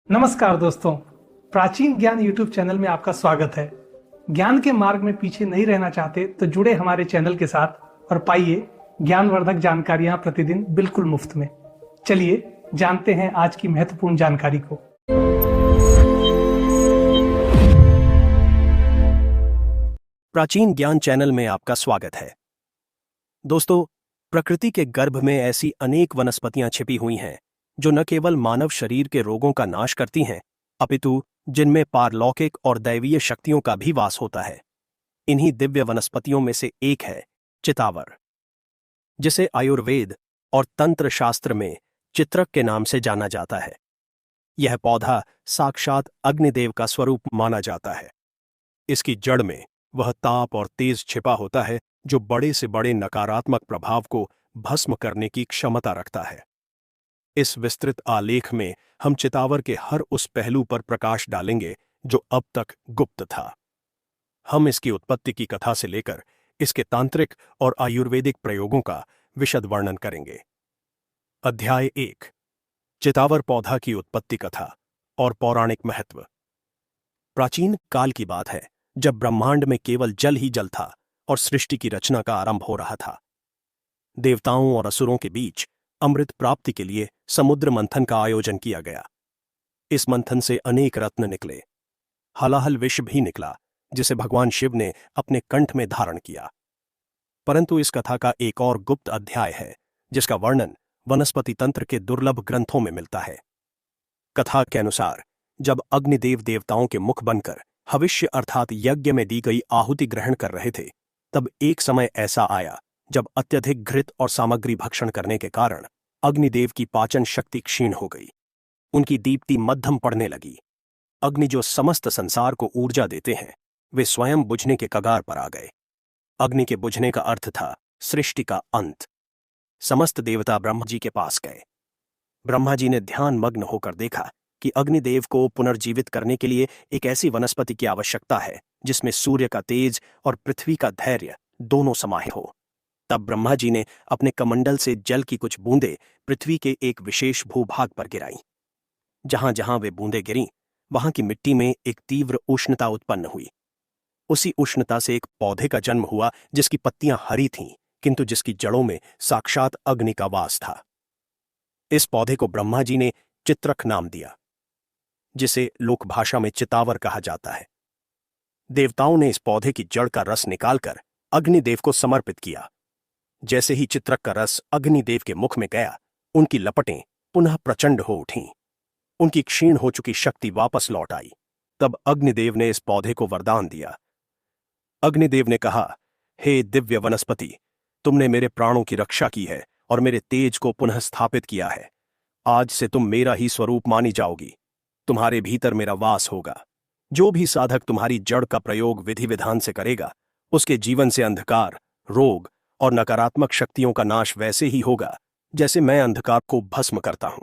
नमस्कार दोस्तों। प्राचीन ज्ञान यूट्यूब चैनल में आपका स्वागत है। ज्ञान के मार्ग में पीछे नहीं रहना चाहते तो जुड़े हमारे चैनल के साथ और पाइए ज्ञानवर्धक जानकारियां प्रतिदिन बिल्कुल मुफ्त में। चलिए जानते हैं आज की महत्वपूर्ण जानकारी को। प्राचीन ज्ञान चैनल में आपका स्वागत है। दोस्तों, प्रकृति के गर्भ में ऐसी अनेक वनस्पतियां छिपी हुई हैं जो न केवल मानव शरीर के रोगों का नाश करती हैं, अपितु जिनमें पारलौकिक और दैवीय शक्तियों का भी वास होता है। इन्हीं दिव्य वनस्पतियों में से एक है चितावर, जिसे आयुर्वेद और तंत्र शास्त्र में चित्रक के नाम से जाना जाता है। यह पौधा साक्षात अग्निदेव का स्वरूप माना जाता है। इसकी जड़ में वह ताप और तेज छिपा होता है जो बड़े से बड़े नकारात्मक प्रभाव को भस्म करने की क्षमता रखता है। इस विस्तृत आलेख में हम चितावर के हर उस पहलू पर प्रकाश डालेंगे जो अब तक गुप्त था। हम इसकी उत्पत्ति की कथा से लेकर इसके तांत्रिक और आयुर्वेदिक प्रयोगों का विशद वर्णन करेंगे। अध्याय 1, चितावर पौधा की उत्पत्ति कथा और पौराणिक महत्व। प्राचीन काल की बात है जब ब्रह्मांड में केवल जल ही जल था और सृष्टि की रचना का आरंभ हो रहा था। देवताओं और असुरों के बीच अमृत प्राप्ति के लिए समुद्र मंथन का आयोजन किया गया। इस मंथन से अनेक रत्न निकले। हलाहल विष भी निकला जिसे भगवान शिव ने अपने कंठ में धारण किया। परंतु इस कथा का एक और गुप्त अध्याय है जिसका वर्णन वनस्पति तंत्र के दुर्लभ ग्रंथों में मिलता है। कथा के अनुसार जब अग्निदेव देवताओं के मुख बनकर हविष्य अर्थात यज्ञ में दी गई आहुति ग्रहण कर रहे थे, तब एक समय ऐसा आया जब अत्यधिक घृत और सामग्री भक्षण करने के कारण अग्निदेव की पाचन शक्ति क्षीण हो गई। उनकी दीप्ति मध्यम पड़ने लगी। अग्नि जो समस्त संसार को ऊर्जा देते हैं, वे स्वयं बुझने के कगार पर आ गए। अग्नि के बुझने का अर्थ था सृष्टि का अंत। समस्त देवता ब्रह्मा जी के पास गए। ब्रह्मा जी ने ध्यान मग्न होकर देखा कि अग्निदेव को पुनर्जीवित करने के लिए एक ऐसी वनस्पति की आवश्यकता है जिसमें सूर्य का तेज और पृथ्वी का धैर्य दोनों समाहित हो। तब ब्रह्मा जी ने अपने कमंडल से जल की कुछ बूंदें पृथ्वी के एक विशेष भूभाग पर गिराईं। जहां जहां वे बूंदें गिरीं, वहां की मिट्टी में एक तीव्र उष्णता उत्पन्न हुई। उसी उष्णता से एक पौधे का जन्म हुआ जिसकी पत्तियां हरी थीं, किंतु जिसकी जड़ों में साक्षात अग्नि का वास था। इस पौधे को ब्रह्मा जी ने चित्रक नाम दिया, जिसे लोक भाषा में चितावर कहा जाता है। देवताओं ने इस पौधे की जड़ का रस निकालकर अग्निदेव को समर्पित किया। जैसे ही चित्रक का रस अग्निदेव के मुख में गया, उनकी लपटें पुनः प्रचंड हो उठीं। उनकी क्षीण हो चुकी शक्ति वापस लौट आई। तब अग्निदेव ने इस पौधे को वरदान दिया। अग्निदेव ने कहा, हे दिव्य वनस्पति, तुमने मेरे प्राणों की रक्षा की है और मेरे तेज को पुनः स्थापित किया है। आज से तुम मेरा ही स्वरूप मानी जाओगी। तुम्हारे भीतर मेरा वास होगा। जो भी साधक तुम्हारी जड़ का प्रयोग विधि विधान से करेगा, उसके जीवन से अंधकार, रोग और नकारात्मक शक्तियों का नाश वैसे ही होगा जैसे मैं अंधकार को भस्म करता हूं।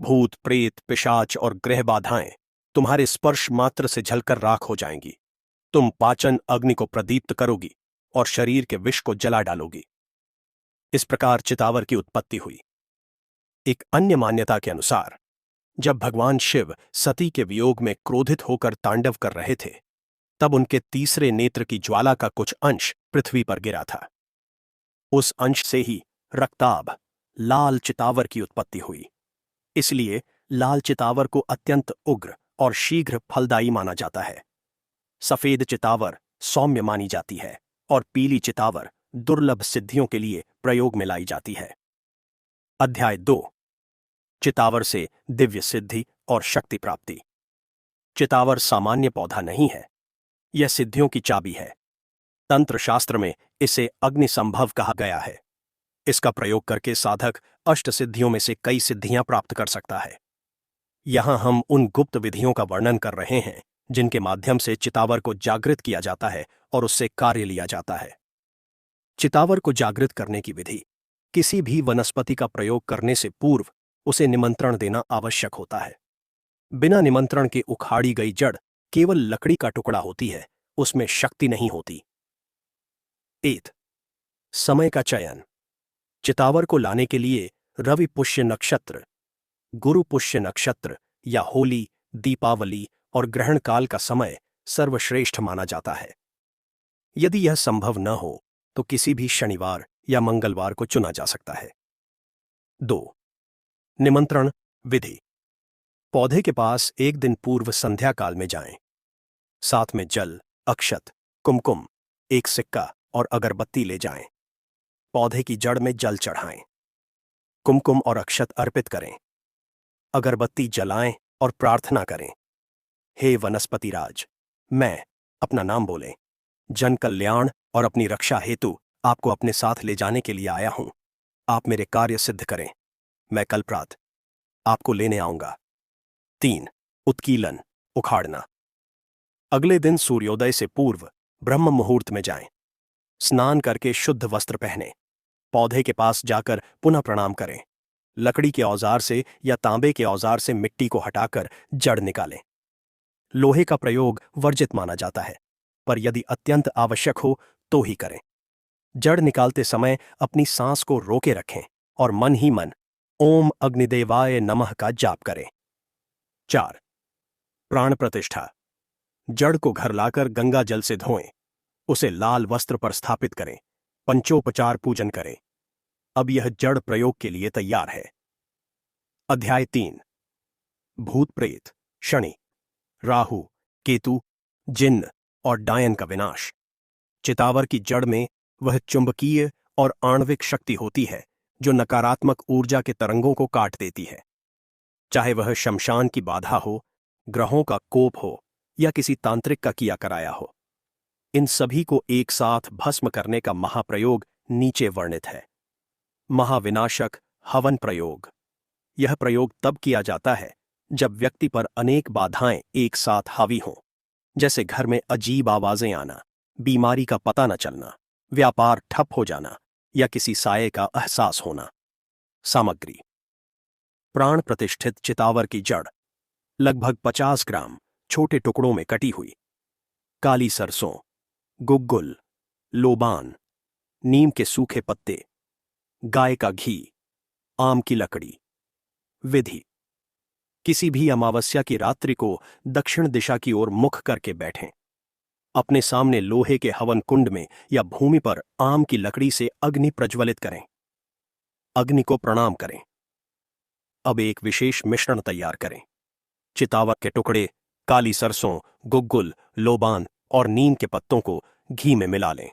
भूत, प्रेत, पिशाच और ग्रह बाधाएं तुम्हारे स्पर्श मात्र से जलकर राख हो जाएंगी। तुम पाचन अग्नि को प्रदीप्त करोगी और शरीर के विष को जला डालोगी। इस प्रकार चितावर की उत्पत्ति हुई। एक अन्य मान्यता के अनुसार जब भगवान शिव सती के वियोग में क्रोधित होकर तांडव कर रहे थे, तब उनके तीसरे नेत्र की ज्वाला का कुछ अंश पृथ्वी पर गिरा था। उस अंश से ही रक्ताभ, लाल चितावर की उत्पत्ति हुई। इसलिए लाल चितावर को अत्यंत उग्र और शीघ्र फलदायी माना जाता है। सफेद चितावर सौम्य मानी जाती है और पीली चितावर दुर्लभ सिद्धियों के लिए प्रयोग में लाई जाती है। अध्याय 2, चितावर से दिव्य सिद्धि और शक्ति प्राप्ति। चितावर सामान्य पौधा नहीं है, यह सिद्धियों की चाबी है। तंत्र शास्त्र में इसे अग्नि संभव कहा गया है। इसका प्रयोग करके साधक अष्ट सिद्धियों में से कई सिद्धियां प्राप्त कर सकता है। यहां हम उन गुप्त विधियों का वर्णन कर रहे हैं जिनके माध्यम से चितावर को जागृत किया जाता है और उससे कार्य लिया जाता है। चितावर को जागृत करने की विधि: किसी भी वनस्पति का प्रयोग करने से पूर्व उसे निमंत्रण देना आवश्यक होता है। बिना निमंत्रण के उखाड़ी गई जड़ केवल लकड़ी का टुकड़ा होती है, उसमें शक्ति नहीं होती। 8, समय का चयन: चितावर को लाने के लिए रवि पुष्य नक्षत्र, गुरु पुष्य नक्षत्र या होली, दीपावली और ग्रहण काल का समय सर्वश्रेष्ठ माना जाता है। यदि यह संभव न हो तो किसी भी शनिवार या मंगलवार को चुना जा सकता है। 2. निमंत्रण विधि। पौधे के पास एक दिन पूर्व संध्या काल में जाएं। साथ में जल, अक्षत, कुमकुम, एक सिक्का और अगरबत्ती ले जाएं। पौधे की जड़ में जल चढ़ाएं। कुमकुम और अक्षत अर्पित करें। अगरबत्ती जलाएं और प्रार्थना करें। हे वनस्पति राज, मैं, अपना नाम बोलें, जन कल्याण और अपनी रक्षा हेतु आपको अपने साथ ले जाने के लिए आया हूं। आप मेरे कार्य सिद्ध करें। मैं कल प्रातः आपको लेने आऊंगा। 3. उत्कीलन, उखाड़ना। अगले दिन सूर्योदय से पूर्व ब्रह्म मुहूर्त में जाएं। स्नान करके शुद्ध वस्त्र पहनें। पौधे के पास जाकर पुनः प्रणाम करें। लकड़ी के औजार से या तांबे के औजार से मिट्टी को हटाकर जड़ निकालें। लोहे का प्रयोग वर्जित माना जाता है, पर यदि अत्यंत आवश्यक हो तो ही करें। जड़ निकालते समय अपनी सांस को रोके रखें और मन ही मन ओम अग्निदेवाय नमः का जाप करें। 4. प्राण प्रतिष्ठा। जड़ को घर लाकर गंगा जल से धोएं। उसे लाल वस्त्र पर स्थापित करें। पंचोपचार पूजन करें। अब यह जड़ प्रयोग के लिए तैयार है। अध्याय 3. भूत प्रेत, शनि, राहु, केतु, जिन्न और डायन का विनाश। चितावर की जड़ में वह चुंबकीय और आणविक शक्ति होती है जो नकारात्मक ऊर्जा के तरंगों को काट देती है। चाहे वह शमशान की बाधा हो, ग्रहों का कोप हो या किसी तांत्रिक का किया कराया हो, इन सभी को एक साथ भस्म करने का महाप्रयोग नीचे वर्णित है। महाविनाशक हवन प्रयोग। यह प्रयोग तब किया जाता है जब व्यक्ति पर अनेक बाधाएं एक साथ हावी हों, जैसे घर में अजीब आवाजें आना, बीमारी का पता न चलना, व्यापार ठप हो जाना या किसी साये का एहसास होना। सामग्री: प्राण प्रतिष्ठित चितावर की जड़ लगभग 50 ग्राम छोटे टुकड़ों में कटी हुई, काली सरसों, गुग्गुल, लोबान, नीम के सूखे पत्ते, गाय का घी, आम की लकड़ी। विधि: किसी भी अमावस्या की रात्रि को दक्षिण दिशा की ओर मुख करके बैठें। अपने सामने लोहे के हवन कुंड में या भूमि पर आम की लकड़ी से अग्नि प्रज्वलित करें। अग्नि को प्रणाम करें। अब एक विशेष मिश्रण तैयार करें। चितावर के टुकड़े, काली सरसों, गुग्गुल, लोबान और नीम के पत्तों को घी में मिला लें।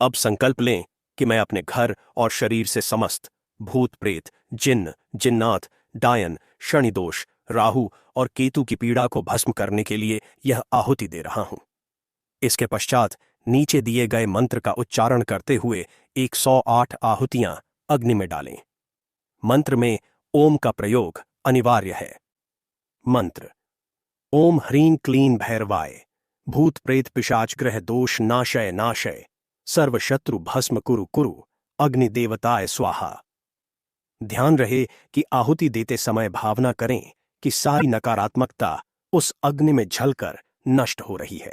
अब संकल्प लें कि मैं अपने घर और शरीर से समस्त भूत प्रेत, जिन्न, जिन्नात, डायन, शनिदोष, राहु और केतु की पीड़ा को भस्म करने के लिए यह आहुति दे रहा हूं। इसके पश्चात नीचे दिए गए मंत्र का उच्चारण करते हुए 108 आहुतियां अग्नि में डालें। मंत्र में ओम का प्रयोग अनिवार्य है। मंत्र: ओम ह्रीं क्लीं भैरवाय, भूत प्रेत पिशाच ग्रह दोष नाशय नाशय, सर्व शत्रु भस्म कुरु कुरु, अग्नि देवताय स्वाहा। ध्यान रहे कि आहुति देते समय भावना करें कि सारी नकारात्मकता उस अग्नि में झलकर नष्ट हो रही है।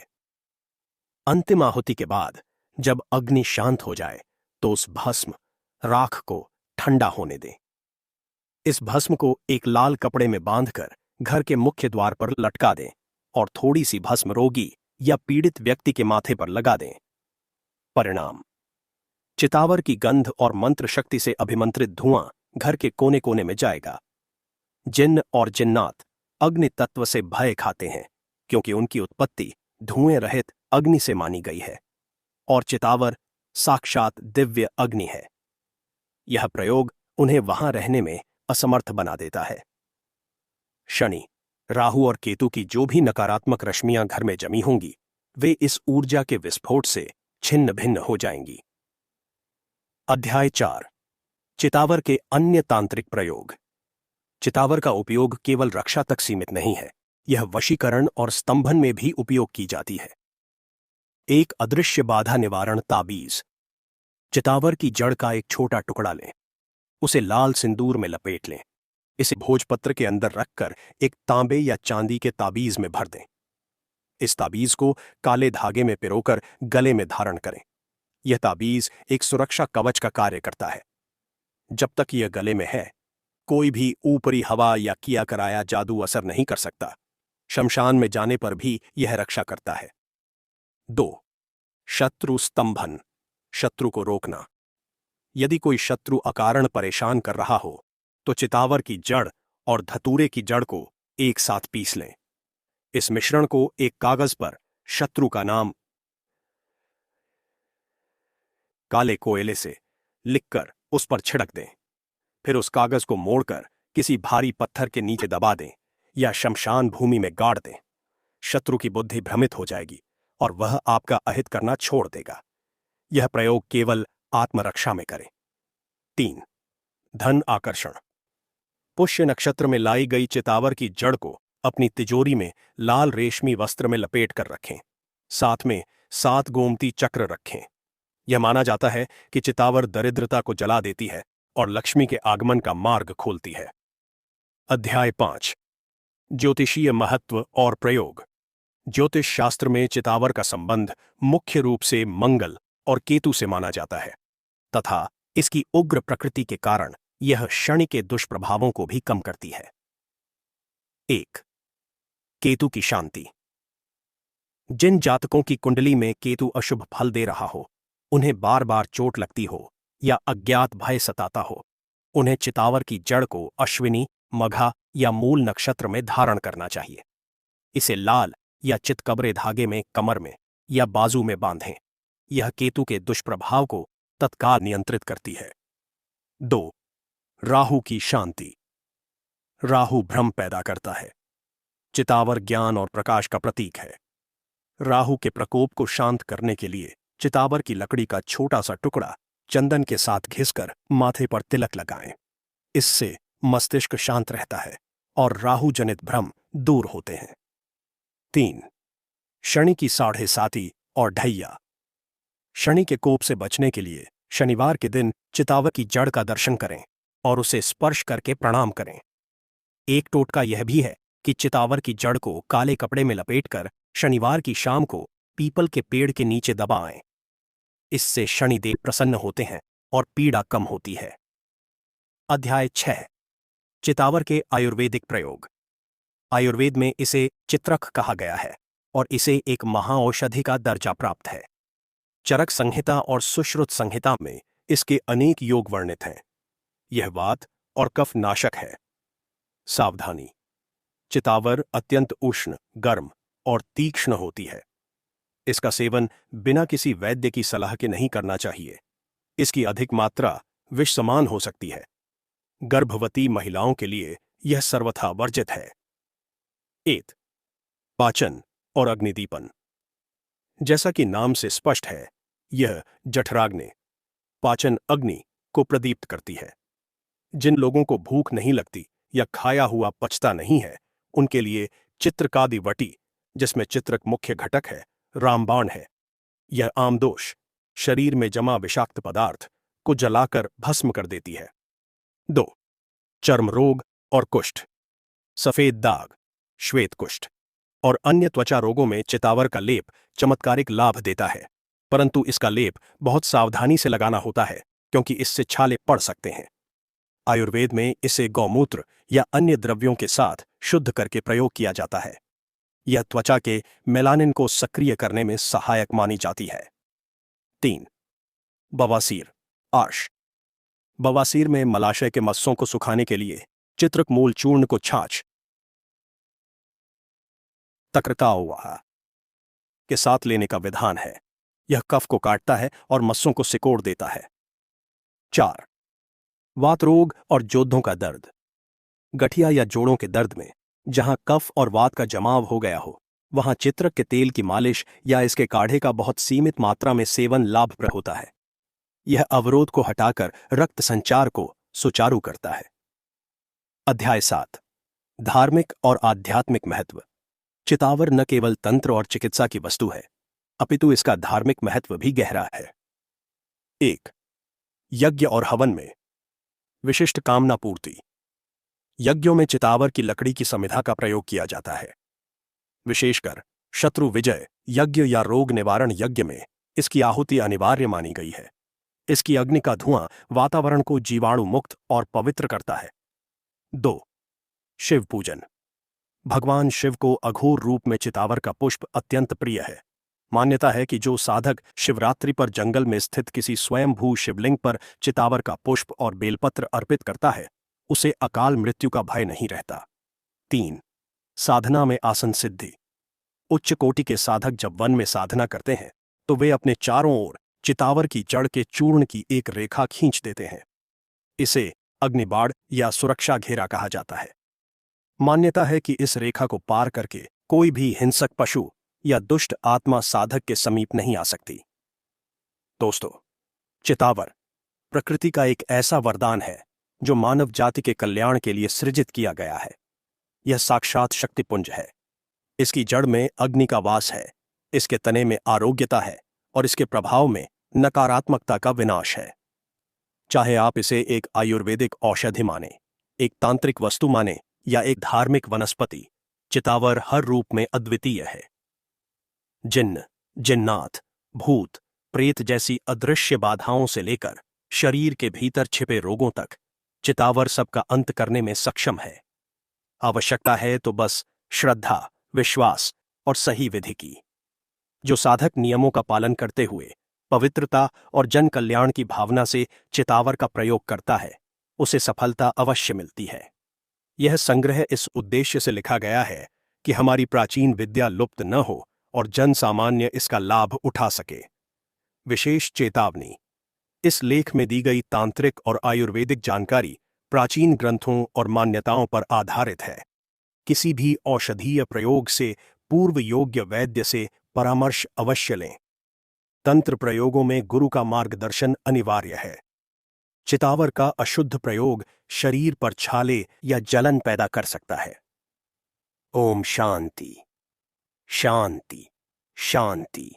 अंतिम आहुति के बाद जब अग्नि शांत हो जाए तो उस भस्म राख को ठंडा होने दें। इस भस्म को एक लाल कपड़े में बांधकर घर के मुख्य द्वार पर लटका दें और थोड़ी सी भस्म रोगी या पीड़ित व्यक्ति के माथे पर लगा दें। परिणाम: चितावर की गंध और मंत्र शक्ति से अभिमंत्रित धुआं घर के कोने कोने में जाएगा। जिन्न और जिन्नात अग्नि तत्व से भय खाते हैं क्योंकि उनकी उत्पत्ति धुएं रहित अग्नि से मानी गई है और चितावर साक्षात दिव्य अग्नि है। यह प्रयोग उन्हें वहां रहने में असमर्थ बना देता है। शनि, राहु और केतु की जो भी नकारात्मक रश्मियां घर में जमी होंगी वे इस ऊर्जा के विस्फोट से छिन्न भिन्न हो जाएंगी। अध्याय 4. चितावर के अन्य तांत्रिक प्रयोग। चितावर का उपयोग केवल रक्षा तक सीमित नहीं है, यह वशीकरण और स्तंभन में भी उपयोग की जाती है। एक अदृश्य बाधा निवारण ताबीज। चितावर की जड़ का एक छोटा टुकड़ा लें, उसे लाल सिंदूर में लपेट लें। इसे भोजपत्र के अंदर रखकर एक तांबे या चांदी के ताबीज में भर दें। इस ताबीज को काले धागे में पिरोकर गले में धारण करें। यह ताबीज एक सुरक्षा कवच का कार्य करता है। जब तक यह गले में है, कोई भी ऊपरी हवा या किया कराया जादू असर नहीं कर सकता। शमशान में जाने पर भी यह रक्षा करता है। 2. शत्रु स्तंभन, शत्रु को रोकना। यदि कोई शत्रु अकारण परेशान कर रहा हो तो चितावर की जड़ और धतूरे की जड़ को एक साथ पीस लें। इस मिश्रण को एक कागज पर शत्रु का नाम काले कोयले से लिखकर उस पर छिड़क दें। फिर उस कागज को मोड़कर किसी भारी पत्थर के नीचे दबा दें या शमशान भूमि में गाड़ दें। शत्रु की बुद्धि भ्रमित हो जाएगी और वह आपका अहित करना छोड़ देगा। यह प्रयोग केवल आत्मरक्षा में करें। 3. धन आकर्षण। पुष्य नक्षत्र में लाई गई चितावर की जड़ को अपनी तिजोरी में लाल रेशमी वस्त्र में लपेट कर रखें। साथ में 7 गोमती चक्र रखें। यह माना जाता है कि चितावर दरिद्रता को जला देती है और लक्ष्मी के आगमन का मार्ग खोलती है। अध्याय 5. ज्योतिषीय महत्व और प्रयोग। ज्योतिष शास्त्र में चितावर का संबंध मुख्य रूप से मंगल और केतु से माना जाता है तथा इसकी उग्र प्रकृति के कारण यह शनि के दुष्प्रभावों को भी कम करती है। 1. केतु की शांति। जिन जातकों की कुंडली में केतु अशुभ फल दे रहा हो, उन्हें बार बार चोट लगती हो या अज्ञात भय सताता हो, उन्हें चितावर की जड़ को अश्विनी, मघा या मूल नक्षत्र में धारण करना चाहिए। इसे लाल या चितकबरे धागे में कमर में या बाजू में बांधें। यह केतु के दुष्प्रभाव को तत्काल नियंत्रित करती है। 2. राहु की शांति। राहु भ्रम पैदा करता है। चितावर ज्ञान और प्रकाश का प्रतीक है। राहु के प्रकोप को शांत करने के लिए चितावर की लकड़ी का छोटा सा टुकड़ा चंदन के साथ घिसकर माथे पर तिलक लगाएं। इससे मस्तिष्क शांत रहता है और राहु जनित भ्रम दूर होते हैं। 3. शनि की 7.5 और ढैया। शनि के कोप से बचने के लिए शनिवार के दिन चितावर की जड़ का दर्शन करें और उसे स्पर्श करके प्रणाम करें। एक टोटका यह भी है कि चितावर की जड़ को काले कपड़े में लपेटकर शनिवार की शाम को पीपल के पेड़ के नीचे दबाएं। इससे शनिदेव प्रसन्न होते हैं और पीड़ा कम होती है। अध्याय 6. चितावर के आयुर्वेदिक प्रयोग। आयुर्वेद में इसे चित्रक कहा गया है और इसे एक महाऔषधि का दर्जा प्राप्त है। चरक संहिता और सुश्रुत संहिता में इसके अनेक योग वर्णित हैं। यह वात और कफ नाशक है। सावधानी: चितावर अत्यंत उष्ण, गर्म और तीक्ष्ण होती है। इसका सेवन बिना किसी वैद्य की सलाह के नहीं करना चाहिए। इसकी अधिक मात्रा विष समान हो सकती है। गर्भवती महिलाओं के लिए यह सर्वथा वर्जित है। 1. पाचन और अग्निदीपन। जैसा कि नाम से स्पष्ट है, यह जठराग्नि, पाचन अग्नि को प्रदीप्त करती है। जिन लोगों को भूख नहीं लगती या खाया हुआ पचता नहीं है, उनके लिए चित्रकादि वटी, जिसमें चित्रक मुख्य घटक है, रामबाण है। यह आमदोष, शरीर में जमा विषाक्त पदार्थ को जलाकर भस्म कर देती है। 2. चर्म रोग और कुष्ठ, सफेद दाग, श्वेत कुष्ठ और अन्य त्वचा रोगों में चितावर का लेप चमत्कारिक लाभ देता है, परंतु इसका लेप बहुत सावधानी से लगाना होता है क्योंकि इससे छाले पड़ सकते हैं। आयुर्वेद में इसे गौमूत्र या अन्य द्रव्यों के साथ शुद्ध करके प्रयोग किया जाता है। यह त्वचा के मेलानिन को सक्रिय करने में सहायक मानी जाती है। 3. बवासीर, आर्श। बवासीर में मलाशय के मस्सों को सुखाने के लिए चित्रक मूल चूर्ण को छाछ तक्रताओवाहा के साथ लेने का विधान है। यह कफ को काटता है और मस्सों को सिकोड़ देता है। 4. वात रोग और जोड़ों का दर्द। गठिया या जोड़ों के दर्द में जहां कफ और वात का जमाव हो गया हो, वहां चित्रक के तेल की मालिश या इसके काढ़े का बहुत सीमित मात्रा में सेवन लाभप्रद होता है। यह अवरोध को हटाकर रक्त संचार को सुचारू करता है। अध्याय 7. धार्मिक और आध्यात्मिक महत्व। चितावर न केवल तंत्र और चिकित्सा की वस्तु है, अपितु इसका धार्मिक महत्व भी गहरा है। 1. यज्ञ और हवन में विशिष्ट कामना पूर्ति। यज्ञों में चितावर की लकड़ी की समिधा का प्रयोग किया जाता है। विशेषकर शत्रु विजय यज्ञ या रोग निवारण यज्ञ में इसकी आहुति अनिवार्य मानी गई है। इसकी अग्नि का धुआं वातावरण को जीवाणु मुक्त और पवित्र करता है। 2. शिव पूजन। भगवान शिव को अघोर रूप में चितावर का पुष्प अत्यंत प्रिय है। मान्यता है कि जो साधक शिवरात्रि पर जंगल में स्थित किसी स्वयंभू शिवलिंग पर चितावर का पुष्प और बेलपत्र अर्पित करता है, उसे अकाल मृत्यु का भय नहीं रहता। 3. साधना में आसन सिद्धि। उच्च कोटि के साधक जब वन में साधना करते हैं तो वे अपने चारों ओर चितावर की जड़ के चूर्ण की एक रेखा खींच देते हैं। इसे अग्निबाड़ या सुरक्षा घेरा कहा जाता है। मान्यता है कि इस रेखा को पार करके कोई भी हिंसक पशु या दुष्ट आत्मा साधक के समीप नहीं आ सकती। दोस्तों, चितावर प्रकृति का एक ऐसा वरदान है जो मानव जाति के कल्याण के लिए सृजित किया गया है। यह साक्षात शक्तिपुंज है। इसकी जड़ में अग्नि का वास है, इसके तने में आरोग्यता है और इसके प्रभाव में नकारात्मकता का विनाश है। चाहे आप इसे एक आयुर्वेदिक औषधि माने, एक तांत्रिक वस्तु माने या एक धार्मिक वनस्पति, चितावर हर रूप में अद्वितीय है। जिन्न, जिन्नात, भूत, प्रेत जैसी अदृश्य बाधाओं से लेकर शरीर के भीतर छिपे रोगों तक चितावर सबका अंत करने में सक्षम है। आवश्यकता है तो बस श्रद्धा, विश्वास और सही विधि की। जो साधक नियमों का पालन करते हुए पवित्रता और जन कल्याण की भावना से चितावर का प्रयोग करता है, उसे सफलता अवश्य मिलती है। यह संग्रह इस उद्देश्य से लिखा गया है कि हमारी प्राचीन विद्या लुप्त न हो और जन सामान्य इसका लाभ उठा सके। विशेष चेतावनी: इस लेख में दी गई तांत्रिक और आयुर्वेदिक जानकारी प्राचीन ग्रंथों और मान्यताओं पर आधारित है। किसी भी औषधीय प्रयोग से पूर्व योग्य वैद्य से परामर्श अवश्य लें। तंत्र प्रयोगों में गुरु का मार्गदर्शन अनिवार्य है। चितावर का अशुद्ध प्रयोग शरीर पर छाले या जलन पैदा कर सकता है। ओम शांति, शांति, शांति।